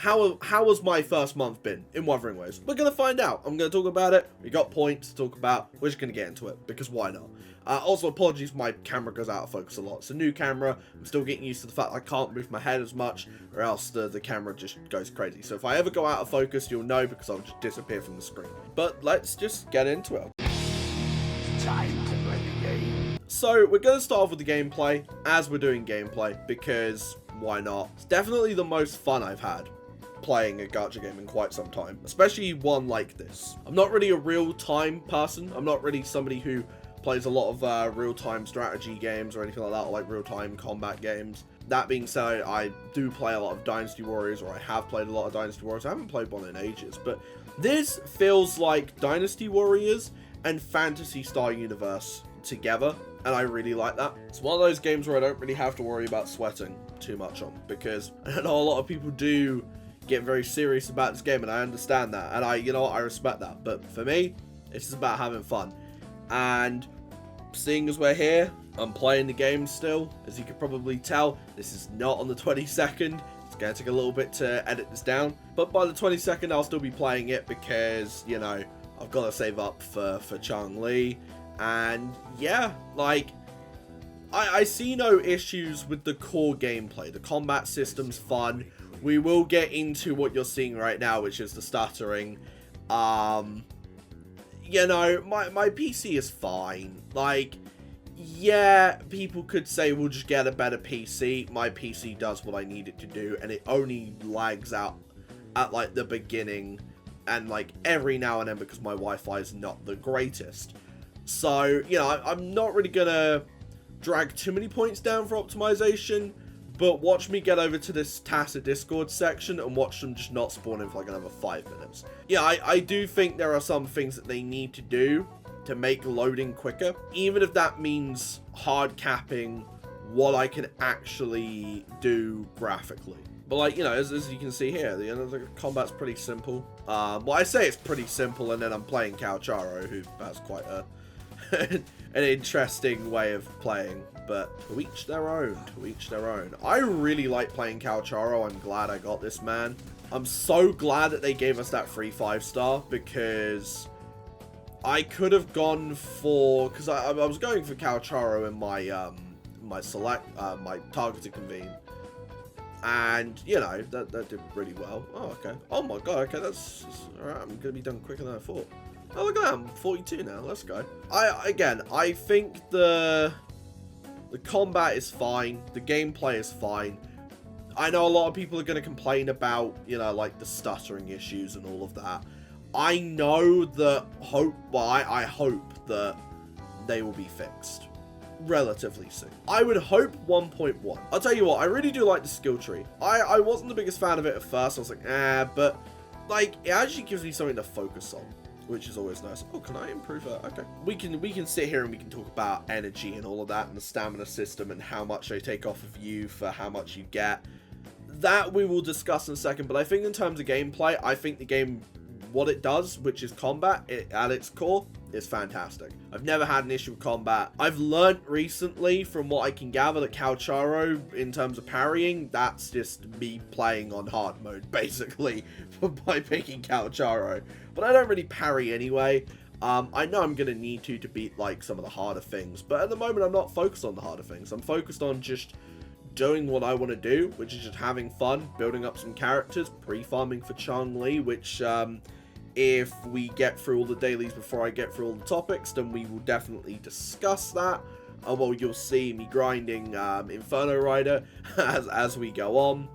how has my first month been in Wuthering Waves? We're going to find out. I'm going to talk about it. We got points to talk about. We're just going to get into it, because why not? Also, apologies, my camera goes out of focus a lot. It's a new camera. I'm still getting used to the fact I can't move my head as much, or else the camera just goes crazy. So if I ever go out of focus, you'll know, because I'll just disappear from the screen. But let's just get into it. Time to play the game. So we're going to start off with the gameplay, as we're doing gameplay, because why not? It's definitely the most fun I've had playing a gacha game in quite some time, especially one like this. I'm not really a real-time person. I'm not really somebody who plays a lot of real-time strategy games or anything like that, or like real-time combat games. That being said, I do play a lot of Dynasty Warriors, or I have played a lot of Dynasty Warriors. I haven't played one in ages, but this feels like Dynasty Warriors and Phantasy Star Universe together, and I really like that. It's one of those games where I don't really have to worry about sweating too much on, because I know a lot of people do get very serious about this game, and I understand that, and I respect that. But for me, it's just about having fun. And seeing as we're here, I'm playing the game still. As you can probably tell, this is not on the 22nd. It's going to take a little bit to edit this down, but by the 22nd, I'll still be playing it, because, you know, I've got to save up for Chang-Li. And yeah, like, I see no issues with the core gameplay. The combat system's fun. We will get into what you're seeing right now, which is the stuttering. You know, my PC is fine. Like, yeah, people could say we'll just get a better PC. My PC does what I need it to do, and it only lags out at, like, the beginning, and, like, every now and then, because my Wi-Fi is not the greatest. So, you know, I'm not really gonna drag too many points down for optimization, but watch me get over to this tacit Discord section and watch them just not spawn in for like another 5 minutes. Yeah, I do think there are some things that they need to do to make loading quicker, even if that means hard capping what I can actually do graphically. But, like, you know, as you can see here, the combat's pretty simple. Well, I say it's pretty simple, and then I'm playing Calcharo, who has quite a an interesting way of playing. But to each their own, to each their own. I really like playing Calcharo. I'm glad I got this man. I'm so glad that they gave us that free 5-star, because I could have gone for, because I was going for Calcharo in my my targeted convene, and you know that did really well. Oh, okay. Oh my god. Okay, that's all right. I'm gonna be done quicker than I thought. Oh, look at that. I'm 42 now. Let's go. I think the combat is fine. The gameplay is fine. I know a lot of people are going to complain about, you know, like the stuttering issues and all of that. I know that I hope that they will be fixed relatively soon. I would hope 1.1. I'll tell you what, I really do like the skill tree. I wasn't the biggest fan of it at first. I was like, but like, it actually gives me something to focus on, which is always nice. Oh, can I improve that? Okay. We can sit here and we can talk about energy and all of that, and the stamina system, and how much they take off of you for how much you get. That we will discuss in a second, but I think in terms of gameplay, I think the game, what it does, which is combat, at its core, is fantastic. I've never had an issue with combat. I've learned recently, from what I can gather, that Calcharo, in terms of parrying, that's just me playing on hard mode, basically, by picking Calcharo. But I don't really parry anyway. I know I'm going to need to beat, like, some of the harder things, but at the moment, I'm not focused on the harder things. I'm focused on just doing what I want to do, which is just having fun, building up some characters, pre-farming for Chang-Li, which, if we get through all the dailies before I get through all the topics, then we will definitely discuss that. Well, you'll see me grinding Inferno Rider as we go on.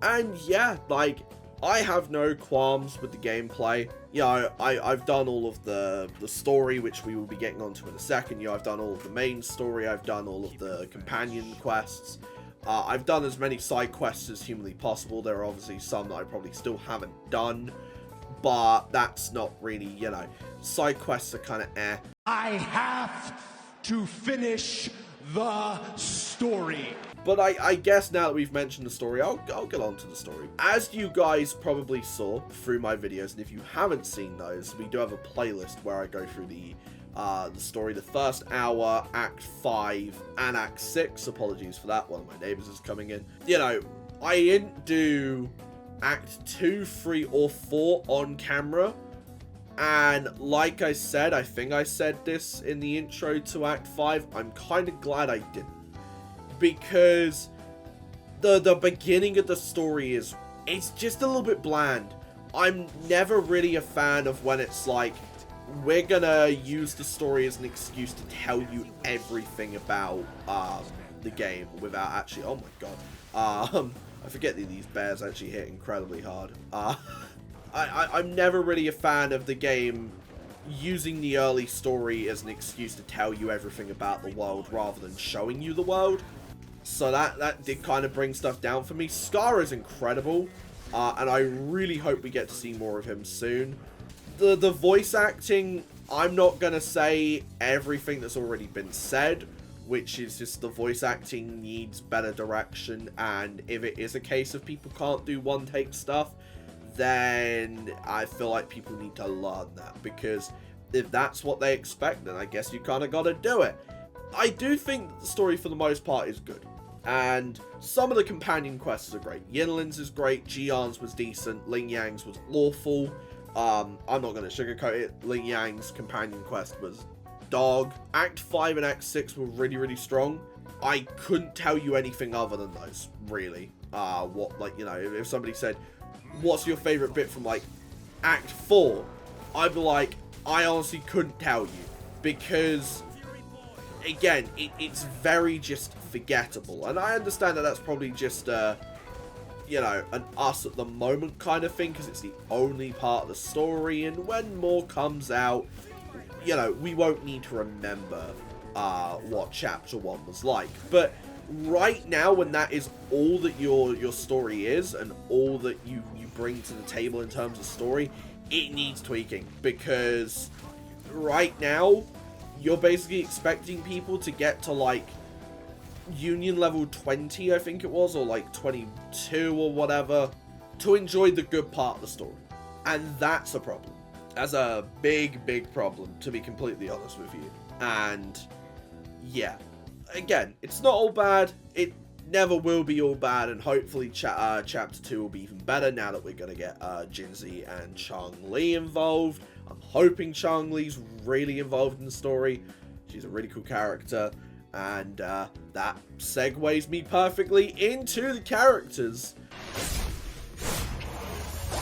And yeah, like, I have no qualms with the gameplay. You know, I've done all of the story, which we will be getting onto in a second. You know, I've done all of the main story. I've done all of the companion quests. I've done as many side quests as humanly possible. There are obviously some that I probably still haven't done, but that's not really, you know, side quests are kind of eh. I have to finish the story. But I guess now that we've mentioned the story, I'll get on to the story. As you guys probably saw through my videos, and if you haven't seen those, we do have a playlist where I go through the story, the first hour, Act 5, and Act 6. Apologies for that, one of my neighbors is coming in. You know, I didn't do Act 2, 3, or 4 on camera. And like I said, I think I said this in the intro to Act 5, I'm kind of glad I didn't. Because the beginning of the story it's just a little bit bland. I'm never really a fan of when it's like, we're gonna use the story as an excuse to tell you everything about the game without actually, oh my god. I forget that these bears actually hit incredibly hard. I'm never really a fan of the game using the early story as an excuse to tell you everything about the world rather than showing you the world. So that did kind of bring stuff down for me. Scar is incredible, and I really hope we get to see more of him soon. The voice acting, I'm not going to say everything that's already been said, which is just the voice acting needs better direction, and if it is a case of people can't do one-take stuff, then I feel like people need to learn that, because if that's what they expect, then I guess you kind of got to do it. I do think the story for the most part is good, and some of the companion quests are great. Yinlin's is great, Jian's was decent, Ling Yang's was awful. I'm not going to sugarcoat it, Ling Yang's companion quest was dog. Act 5 and Act 6 were really, really strong. I couldn't tell you anything other than those, really. If somebody said, what's your favorite bit from, like, Act 4? I'd be like, I honestly couldn't tell you. Because, again, it's very just forgettable. And I understand that that's probably just, an us at the moment kind of thing, because it's the only part of the story. And when more comes out, we won't need to remember what Chapter 1 was like. But right now, when that is all that your story is, and all that you bring to the table in terms of story, it needs tweaking. Because right now, you're basically expecting people to get to, like, Union level 20, I think it was, or like 22 or whatever, to enjoy the good part of the story. And that's a problem. That's a big, big problem, to be completely honest with you. And yeah, again, it's not all bad. It never will be all bad, and hopefully Chapter 2 will be even better now that we're going to get Jinzi and Chang-Li involved. I'm hoping Chang-Li's really involved in the story. She's a really cool character. And that segues me perfectly into the characters.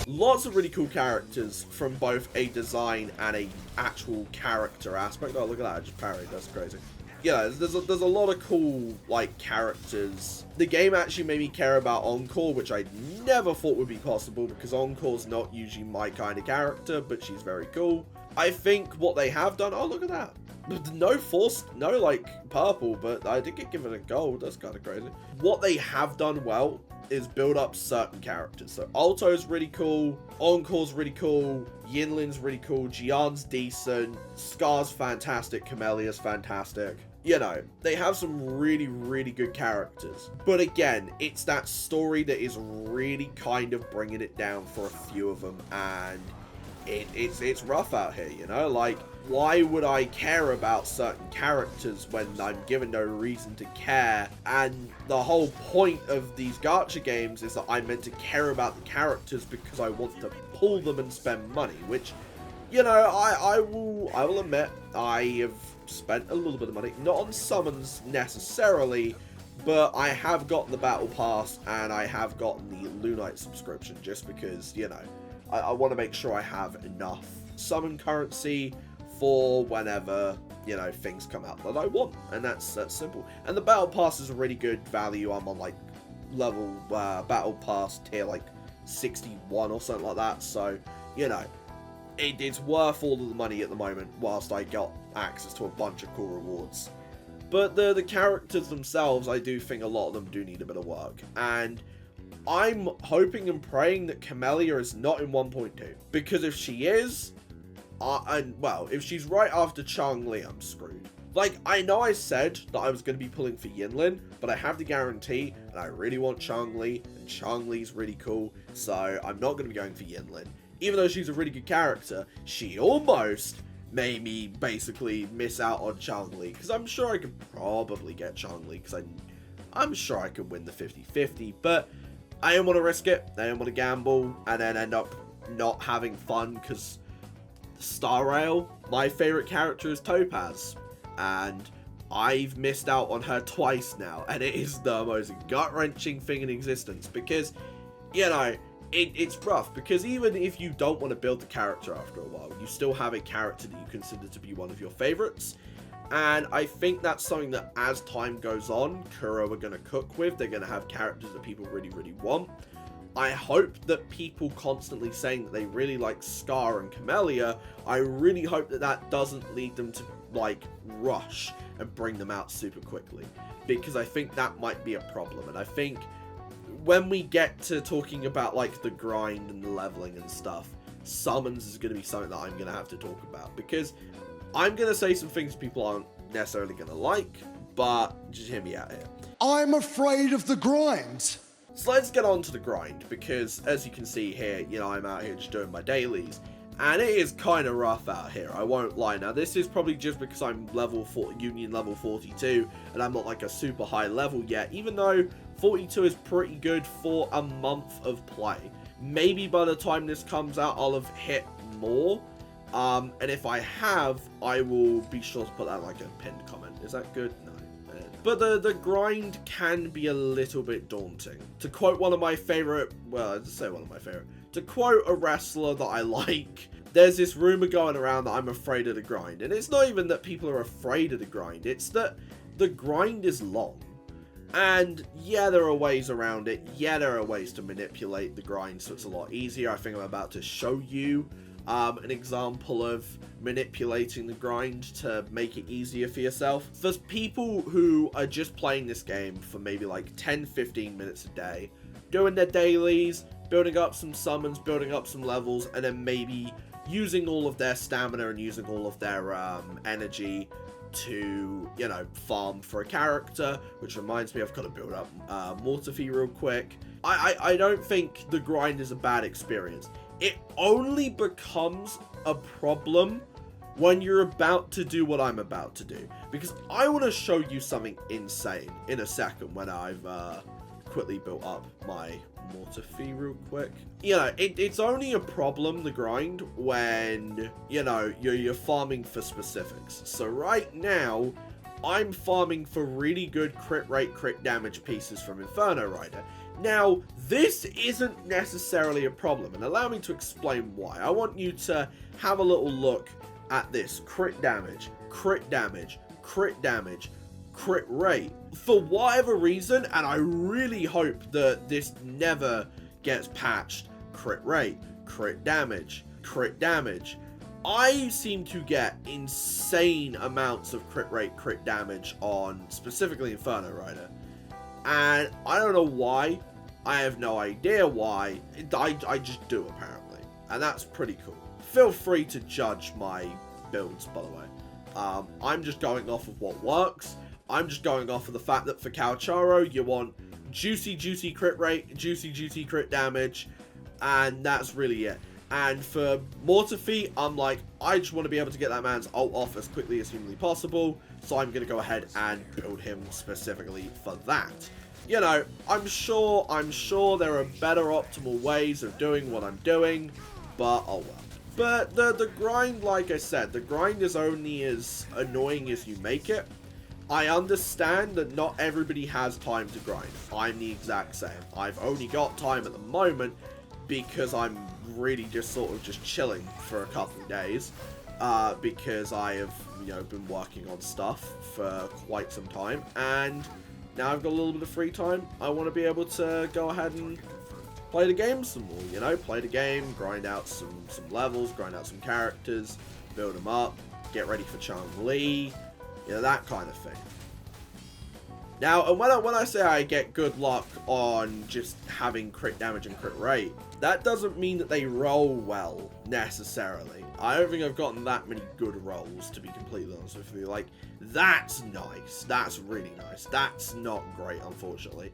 Lots of really cool characters from both a design and a actual character aspect. Oh, look at that, I just parried, that's crazy. Yeah, there's a lot of cool, like, characters. The game actually made me care about Encore, which I never thought would be possible, because Encore's not usually my kind of character, but she's very cool. I think what they have done, oh, look at that. No purple, but I did get given a gold. That's kind of crazy. What they have done well is build up certain characters. So Alto's really cool, Encore's really cool, Yinlin's really cool, Jian's decent, Scar's fantastic, Camellia's fantastic. They have some really, really good characters. But again, it's that story that is really kind of bringing it down for a few of them, and it's rough out here, like, why would I care about certain characters when I'm given no reason to care? And the whole point of these gacha games is that I'm meant to care about the characters because I want to pull them and spend money, which, I will admit, I have spent a little bit of money, not on summons necessarily, but I have gotten the Battle Pass and I have gotten the Lunite subscription just because, I want to make sure I have enough summon currency for whenever, things come out that I want. And that's simple. And the Battle Pass is a really good value. I'm on, like, level Battle Pass tier, like, 61 or something like that. So, it's worth all of the money at the moment whilst I got access to a bunch of cool rewards. But the characters themselves, I do think a lot of them do need a bit of work. And I'm hoping and praying that Camellia is not in 1.2. Because if she is, if she's right after Chang-Li, I'm screwed. Like, I know I said that I was going to be pulling for Yinlin, but I have the guarantee, and I really want Chang-Li, and Chang-Li's really cool, so I'm not going to be going for Yinlin. Even though she's a really good character, she almost made me basically miss out on Chang-Li, because I'm sure I could probably get Chang-Li, because I'm sure I could win the 50-50, but I didn't want to risk it. I didn't want to gamble and then end up not having fun because Star Rail, my favorite character is Topaz, and I've missed out on her twice now, and it is the most gut-wrenching thing in existence because, you know, it's rough because even if you don't want to build the character after a while, you still have a character that you consider to be one of your favorites. And I think that's something that as time goes on, Kuro are going to cook with. They're going to have characters that people really, really want. I hope that people constantly saying that they really like Scar and Camellia, I really hope that that doesn't lead them to, like, rush and bring them out super quickly. Because I think that might be a problem. And I think when we get to talking about, like, the grind and the leveling and stuff, summons is going to be something that I'm going to have to talk about. Because I'm going to say some things people aren't necessarily going to like, but just hear me out here. I'm afraid of the grind. So let's get on to the grind, because as you can see here, you know, I'm out here just doing my dailies, and it is kind of rough out here, I won't lie. Now, this is probably just because I'm Union level 42, and I'm not like a super high level yet, even though 42 is pretty good for a month of play. Maybe by the time this comes out, I'll have hit more. And if I have, I will be sure to put that like a pinned comment. Is that good? No. But the grind can be a little bit daunting. To quote one of my favorite, well, I'd say one of my favorite, to quote a wrestler that I like, there's this rumor going around that I'm afraid of the grind. And it's not even that people are afraid of the grind, it's that the grind is long. And yeah, there are ways around it. Yeah, there are ways to manipulate the grind so it's a lot easier. I think I'm about to show you an example of manipulating the grind to make it easier for yourself. For people who are just playing this game for maybe like 10-15 minutes a day, doing their dailies, building up some summons, building up some levels, and then maybe using all of their stamina and using all of their energy to, you know, farm for a character, which reminds me, I've got to build up Mortafee real quick. I don't think the grind is a bad experience. It only becomes a problem when you're about to do what I'm about to do. Because I want to show you something insane in a second when I've quickly built up my Mortafee real quick. You know, it's only a problem, the grind, when, you know, you're farming for specifics. So right now, I'm farming for really good crit rate, crit damage pieces from Inferno Rider. Now, this isn't necessarily a problem, and allow me to explain why. I want you to have a little look at this. Crit damage, crit damage, crit damage, crit rate. For whatever reason, and I really hope that this never gets patched, crit rate, crit damage, crit damage. I seem to get insane amounts of crit rate, crit damage on specifically Inferno Rider. And I don't know why. I have no idea why. I just do, apparently. And that's pretty cool. Feel free to judge my builds, by the way. I'm just going off of what works. I'm just going off of the fact that for Calcharo, you want juicy, juicy crit rate, juicy, juicy crit damage. And that's really it. And for Mortafee, I'm like, I just want to be able to get that man's ult off as quickly as humanly possible. So I'm going to go ahead and build him specifically for that. You know, I'm sure there are better optimal ways of doing what I'm doing, but oh well. But the grind, like I said, the grind is only as annoying as you make it. I understand that not everybody has time to grind. I'm the exact same. I've only got time at the moment because I'm really just sort of just chilling for a couple of days. Because I have, you know, been working on stuff for quite some time, and now I've got a little bit of free time. I want to be able to go ahead and play the game some more, you know, play the game, grind out some levels, grind out some characters, build them up, get ready for Chang-Li, you know, that kind of thing. Now, and when I say I get good luck on just having crit damage and crit rate, that doesn't mean that they roll well, necessarily. I don't think I've gotten that many good rolls, to be completely honest with you. Like, that's nice. That's really nice. That's not great, unfortunately.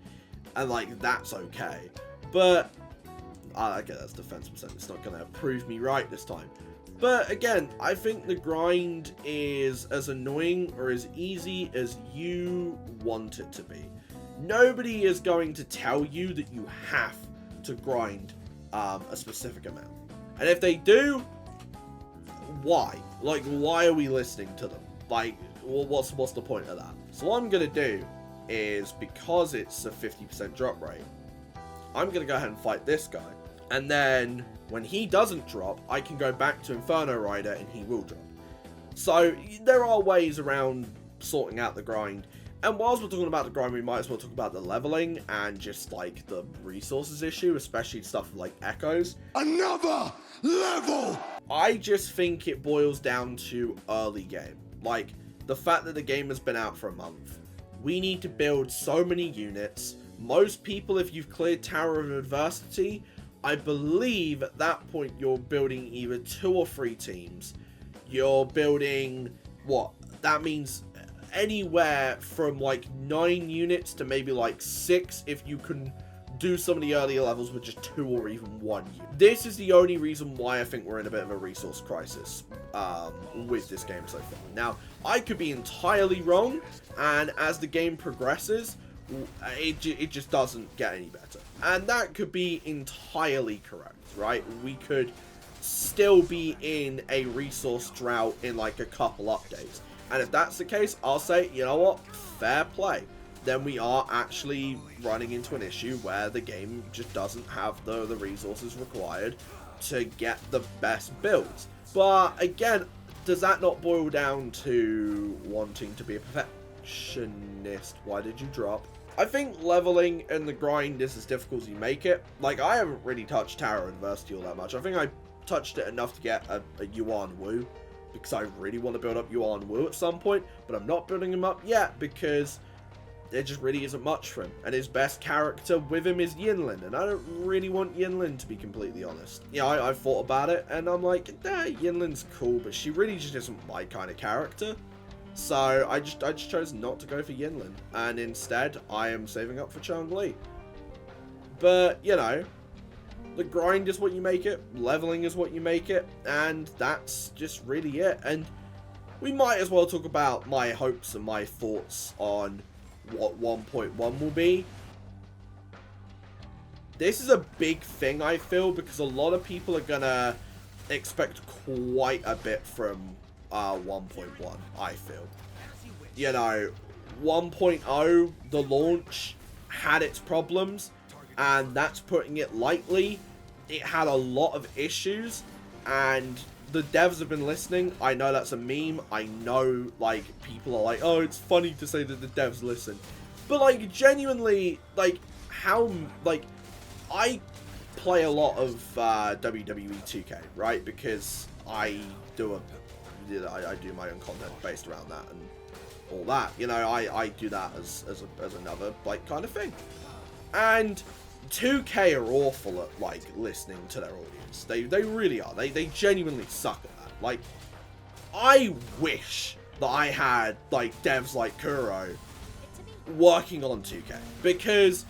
And, like, that's okay. But, okay, that's defense percent. It's not going to prove me right this time. But, again, I think the grind is as annoying or as easy as you want it to be. Nobody is going to tell you that you have to grind a specific amount. And if they do, why? Like, why are we listening to them? Like, well, what's the point of that? So what I'm going to do is, because it's a 50% drop rate, I'm going to go ahead and fight this guy. And then, when he doesn't drop, I can go back to Inferno Rider and he will drop. So, there are ways around sorting out the grind. And whilst we're talking about the grind, we might as well talk about the leveling and just, like, the resources issue, especially stuff like echoes. Another level! I just think it boils down to early game. Like, the fact that the game has been out for a month. We need to build so many units. Most people, if you've cleared Tower of Adversity, I believe at that point you're building either 2 or 3 teams. You're building, what? That means anywhere from like 9 units to maybe like 6 if you can do some of the earlier levels with just 2 or even 1 unit. This is the only reason why I think we're in a bit of a resource crisis with this game so far. Now, I could be entirely wrong, and as the game progresses, it just doesn't get any better. And that could be entirely correct, right? We could still be in a resource drought in like a couple updates. And if that's the case, I'll say, you know what, fair play. Then we are actually running into an issue where the game just doesn't have the resources required to get the best builds. But again, does that not boil down to wanting to be a perfectionist? Why did you drop? I think leveling and the grind is as difficult as you make it. Like, I haven't really touched Tower of Adversity all that much. I think I touched it enough to get a Yuan Wu, because I really want to build up Yuan Wu at some point, but I'm not building him up yet because there just really isn't much for him. And his best character with him is Yinlin, and I don't really want Yinlin, to be completely honest. Yeah, I've thought about it, and I'm like, nah, Yinlin's cool, but she really just isn't my kind of character. So I just chose not to go for Yinlin, and instead I am saving up for Chun-Li. But, you know, the grind is what you make it, leveling is what you make it, and that's just really it. And we might as well talk about my hopes and my thoughts on what 1.1 will be. This is a big thing, I feel, because a lot of people are gonna expect quite a bit from 1.1, I feel. You know, 1.0, the launch, had its problems, and that's putting it lightly. It had a lot of issues, and the devs have been listening. I know that's a meme. I know, like, people are like, oh, it's funny to say that the devs listen. But, like, genuinely, like, how, like, I play a lot of WWE 2K, right? Because I do I do my own content based around that and all that. You know, I do that as another, like, kind of thing. And 2K are awful at, like, listening to their audience. They really are. They genuinely suck at that. Like, I wish that I had, like, devs like Kuro working on 2K. Because,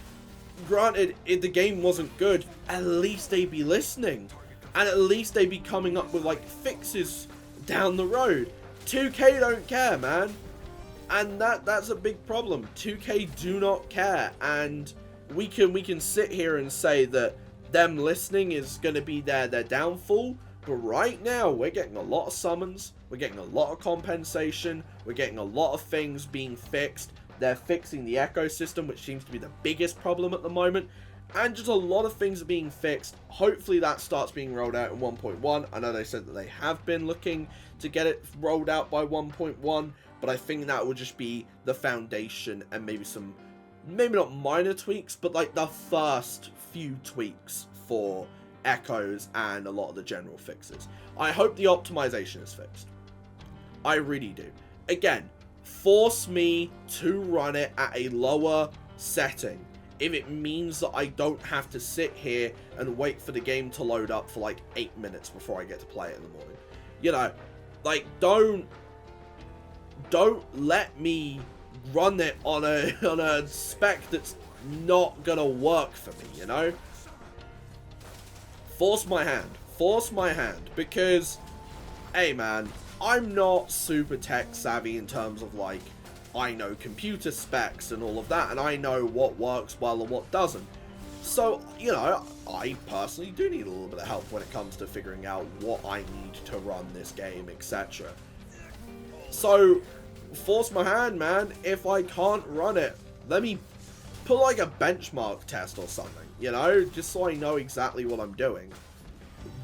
granted, if the game wasn't good, at least they'd be listening. And at least they'd be coming up with, like, fixes down the road. 2K don't care, man. And that's a big problem. 2K do not care. And we can sit here and say that them listening is going to be their downfall, but right now we're getting a lot of summons, we're getting a lot of compensation, we're getting a lot of things being fixed. They're fixing the ecosystem, which seems to be the biggest problem at the moment, and just a lot of things are being fixed. Hopefully that starts being rolled out in 1.1. I know they said that they have been looking to get it rolled out by 1.1, but I think that will just be the foundation and maybe some, maybe not minor tweaks, but like the first few tweaks for echoes and a lot of the general fixes. I hope the optimization is fixed. I really do. Again, force me to run it at a lower setting if it means that I don't have to sit here and wait for the game to load up for like 8 minutes before I get to play it in the morning. You know, like, don't let me run it on a spec that's not gonna work for me, you know? Force my hand, because, hey man, I'm not super tech savvy in terms of like I know computer specs and all of that, and I know what works well and what doesn't. So, you know, I personally do need a little bit of help when it comes to figuring out what I need to run this game, etc. So, force my hand, man. If I can't run it, let me put like a benchmark test or something, you know, just so I know exactly what I'm doing.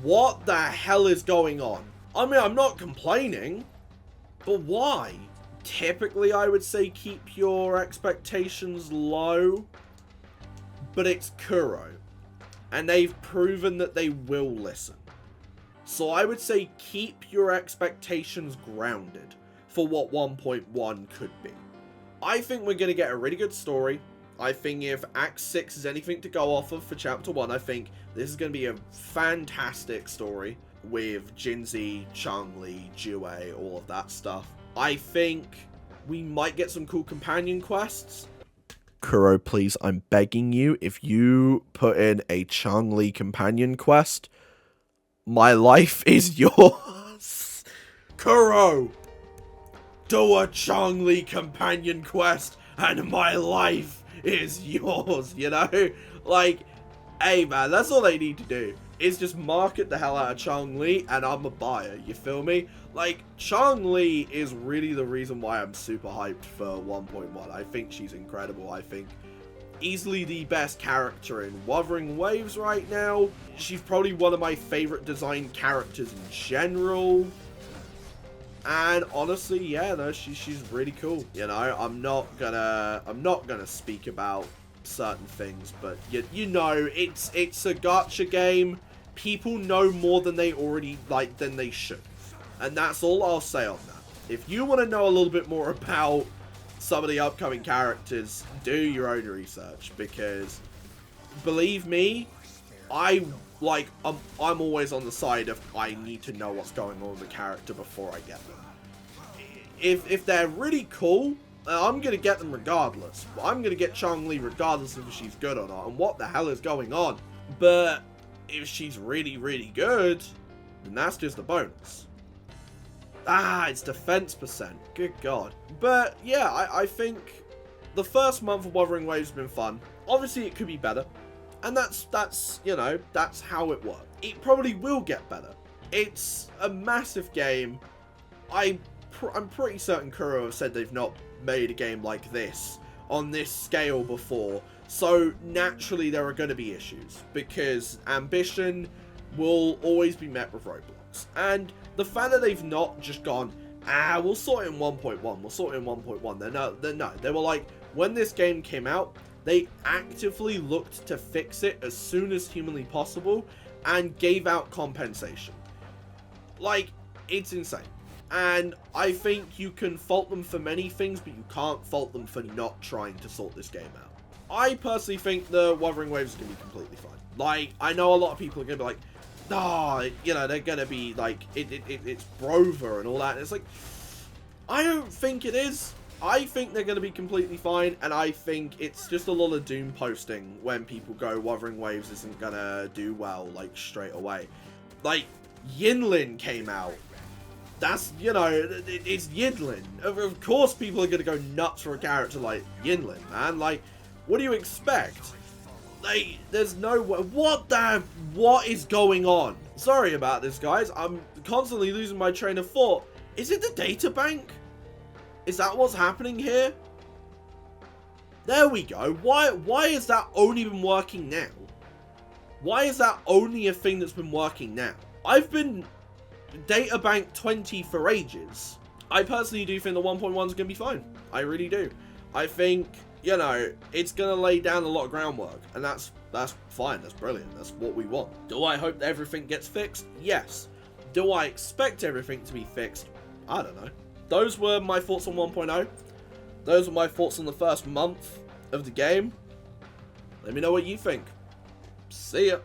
What the hell is going on? I mean, I'm not complaining, but why? Typically, I would say keep your expectations low, but it's Kuro, and they've proven that they will listen. So I would say keep your expectations grounded for what 1.1 could be. I think we're going to get a really good story. I think if Act 6 is anything to go off of for Chapter 1, I think this is going to be a fantastic story with Jinzi, Chang-Li, Jue, all of that stuff. I think we might get some cool companion quests. Kuro, please, I'm begging you, if you put in a Chang-Li companion quest, my life is yours. Kuro, do a Chang-Li companion quest, and my life is yours, you know? Like, hey, man, that's all they need to do, is just market the hell out of Chang-Li, and I'm a buyer, you feel me? Like, Chang-Li is really the reason why I'm super hyped for 1.1. I think she's incredible. I think easily the best character in Wuthering Waves right now. She's probably one of my favorite designed characters in general. And honestly, yeah, no, she's really cool. You know, I'm not gonna speak about certain things, but you know, it's a gacha game. People know more than they should. And that's all I'll say on that. If you want to know a little bit more about some of the upcoming characters, do your own research, because believe me, I'm always on the side of I need to know what's going on with the character before I get them. If they're really cool, I'm gonna get them regardless. I'm gonna get Chang-Li regardless of if she's good or not and what the hell is going on. But if she's really, really good, then that's just a bonus. Ah, it's defense percent. Good God. But yeah, I think the first month of Wuthering Waves has been fun. Obviously, it could be better. And that's you know, that's how it works. It probably will get better. It's a massive game. I'm pretty certain Kuro have said they've not made a game like this on this scale before. So naturally, there are going to be issues, because ambition will always be met with roadblocks. And the fact that they've not just gone, we'll sort it in 1.1, we'll sort it in 1.1. They were like, when this game came out, they actively looked to fix it as soon as humanly possible and gave out compensation. Like, it's insane. And I think you can fault them for many things, but you can't fault them for not trying to sort this game out. I personally think the Wuthering Waves is going to be completely fine. Like, I know a lot of people are going to be like, you know, they're going to be like, it's Brover and all that. And it's like, I don't think it is. I think they're going to be completely fine, and I think it's just a lot of doom posting when people go, Wuthering Waves isn't going to do well, like, straight away. Like, Yinlin came out. That's, you know, it's Yinlin. Of course people are going to go nuts for a character like Yinlin, man. Like, what do you expect? Like, there's no way. What is going on? Sorry about this, guys. I'm constantly losing my train of thought. Is it the data bank? Is that what's happening here? There we go. Why has that only been working now? Why is that only a thing that's been working now? I've been databank 20 for ages. I personally do think the 1.1 is going to be fine. I really do. I think, you know, it's going to lay down a lot of groundwork, and that's fine. That's brilliant. That's what we want. Do I hope that everything gets fixed? Yes. Do I expect everything to be fixed? I don't know. Those were my thoughts on 1.0. Those were my thoughts on the first month of the game. Let me know what you think. See ya.